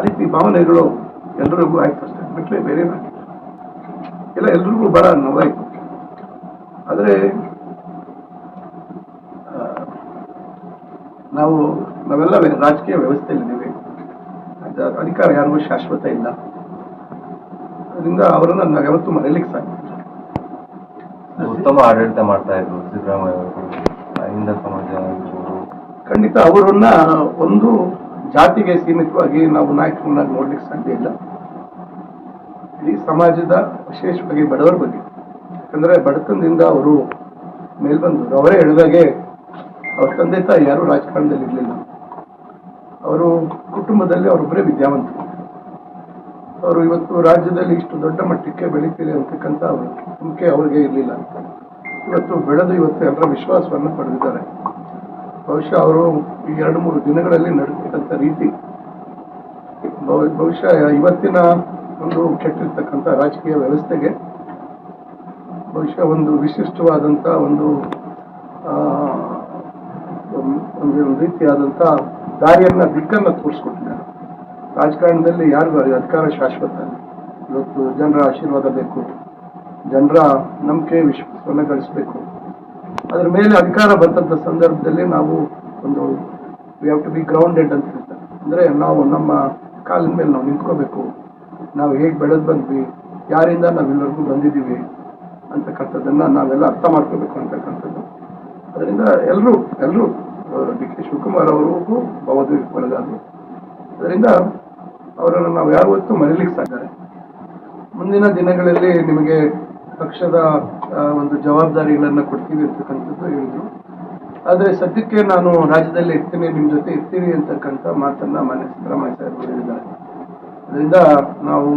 ರೀತಿ ಭಾವನೆಗಳು ಎಲ್ರಿಗೂ ಆಯ್ತು ಅಷ್ಟೇ, ಬಿಟ್ಟರೆ ಬೇರೆ ಇಲ್ಲ, ಎಲ್ರಿಗೂ ಬಹಳ ನೋವಾಯ್ತು. ಆದರೆ ನಾವೆಲ್ಲ ರಾಜಕೀಯ ವ್ಯವಸ್ಥೆಯಲ್ಲಿದ್ದೀವಿ. ಅಧಿಕಾರ ಯಾರಿಗೂ ಶಾಶ್ವತ ಇಲ್ಲ. ಅದರಿಂದ ಅವರನ್ನು ನಾವು ಯಾವತ್ತೂ ಮರೆಯಲಿಕ್ಕೆ ಸಾಧ್ಯ. ಉತ್ತಮ ಆಡಳಿತ ಮಾಡ್ತಾ ಇದ್ರು ಸಿದ್ದರಾಮಯ್ಯ ಅವರು, ಸಮಾಜ ಖಂಡಿತ ಅವರನ್ನ ಒಂದು ಜಾತಿಗೆ ಸೀಮಿತವಾಗಿ ನಾವು ನಾಯಕರನ್ನಾಗಿ ನೋಡ್ಲಿಕ್ಕೆ ಸಾಧ್ಯ ಇಲ್ಲ. ಇಡೀ ಸಮಾಜದ, ವಿಶೇಷವಾಗಿ ಬಡವರ ಬಗ್ಗೆ. ಯಾಕಂದ್ರೆ ಬಡತನದಿಂದ ಅವರು ಮೇಲ್ಬಂದವರು. ಅವರೇ ಹೇಳಿದಾಗೆ ಅವ್ರ ತಂದೆ ತಾಯಿ ಯಾರು ರಾಜಕಾರಣದಲ್ಲಿ ಇರಲಿಲ್ಲ. ಅವರು ಕುಟುಂಬದಲ್ಲಿ ಅವರೊಬ್ಬರೇ ವಿದ್ಯಾವಂತರು. ಅವರು ಇವತ್ತು ರಾಜ್ಯದಲ್ಲಿ ಇಷ್ಟು ದೊಡ್ಡ ಮಟ್ಟಕ್ಕೆ ಬೆಳೀತೀರಿ ಅಂತಕ್ಕಂಥ ನಂಬಿಕೆ ಅವ್ರಿಗೆ ಇರಲಿಲ್ಲ. ಇವತ್ತು ಬೆಳೆದು ಇವತ್ತು ಎಲ್ಲರ ವಿಶ್ವಾಸವನ್ನು ಪಡೆದಿದ್ದಾರೆ. ಬಹುಶಃ ಅವರು ಈ 2-3 ದಿನಗಳಲ್ಲಿ ನಡೆಸ್ತಕ್ಕಂಥ ರೀತಿ ಬಹುಶಃ ಇವತ್ತಿನ ಒಂದು ಕೆಟ್ಟಿರ್ತಕ್ಕಂಥ ರಾಜಕೀಯ ವ್ಯವಸ್ಥೆಗೆ ಬಹುಶಃ ಒಂದು ವಿಶಿಷ್ಟವಾದಂಥ ಒಂದು ರೀತಿಯಾದಂಥ ದಾರಿಯನ್ನ, ದಿಕ್ಕನ್ನು ತೋರಿಸ್ಕೊಟ್ಟಿದ್ದಾರೆ. ರಾಜಕಾರಣದಲ್ಲಿ ಯಾರಿಗೂ ಅಧಿಕಾರ ಶಾಶ್ವತ. ಇವತ್ತು ಜನರ ಆಶೀರ್ವಾದ ಬೇಕು, ಜನರ ನಂಬಿಕೆ ವಿಶ್ವಾಸವನ್ನು ಗಳಿಸಬೇಕು. ಅದರ ಮೇಲೆ ಅಧಿಕಾರ ಬಂದಂಥ ಸಂದರ್ಭದಲ್ಲಿ ನಾವು ಒಂದು we have to be grounded ಅಂತ ಹೇಳ್ತಾರೆ. ಅಂದರೆ ನಾವು ನಮ್ಮ ಕಾಲಿನ ಮೇಲೆ ನಾವು ನಿಂತ್ಕೋಬೇಕು. ನಾವು ಹೇಗೆ ಬೆಳೆದು ಬಂದ್ವಿ, ಯಾರಿಂದ ನಾವೆಲ್ಲರಿಗೂ ಬಂದಿದ್ದೀವಿ ಅಂತಕ್ಕಂಥದ್ದನ್ನು ನಾವೆಲ್ಲ ಅರ್ಥ ಮಾಡ್ಕೋಬೇಕು ಅಂತಕ್ಕಂಥದ್ದು. ಅದರಿಂದ ಎಲ್ಲರೂ ಡಿ ಕೆ ಶಿವಕುಮಾರ್ ಅವರಿಗೂ ಭಾವೋದ್ವೇಗಕ್ಕೆ ಒಳಗಾದರು. ಅದರಿಂದ ಅವರನ್ನು ನಾವು ಯಾವತ್ತೂ ಮರೀಲಿಕ್ಕೆ ಸಾಧ್ಯ. ಮುಂದಿನ ದಿನಗಳಲ್ಲಿ ನಿಮಗೆ ಪಕ್ಷದ ಒಂದು ಜವಾಬ್ದಾರಿಗಳನ್ನು ಕೊಡ್ತೀವಿ ಅಂತಕ್ಕಂಥದ್ದು ಹೇಳಿದ್ರು. ಆದರೆ ಸದ್ಯಕ್ಕೆ ನಾನು ರಾಜ್ಯದಲ್ಲಿ ಇರ್ತೀನಿ, ನಿಮ್ಮ ಜೊತೆ ಇರ್ತೀವಿ ಅಂತಕ್ಕಂಥ ಮಾತನ್ನ ಮಾನ್ಯ ಸಿದ್ದರಾಮಯ್ಯ ಸಾಹೇಬರು ಹೇಳಿದ್ದಾರೆ. ಅದರಿಂದ ನಾವು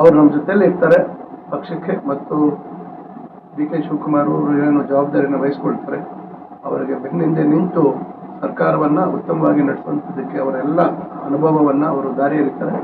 ಅವರು ನಮ್ಮ ಜೊತೆಯಲ್ಲಿ ಇರ್ತಾರೆ ಪಕ್ಷಕ್ಕೆ, ಮತ್ತು ಡಿ ಕೆ ಶಿವಕುಮಾರ್ ಅವರು ಏನು ಜವಾಬ್ದಾರಿಯನ್ನು ವಹಿಸ್ಕೊಳ್ತಾರೆ, ಅವರಿಗೆ ಬೆನ್ನಿಂದೆ ನಿಂತು ಸರ್ಕಾರವನ್ನು ಉತ್ತಮವಾಗಿ ನಡೆಸುವಂಥದ್ದಕ್ಕೆ ಅವರೆಲ್ಲ ಅನುಭವವನ್ನು ಅವರು ದಾರಿ ಎರಿತಾರೆ.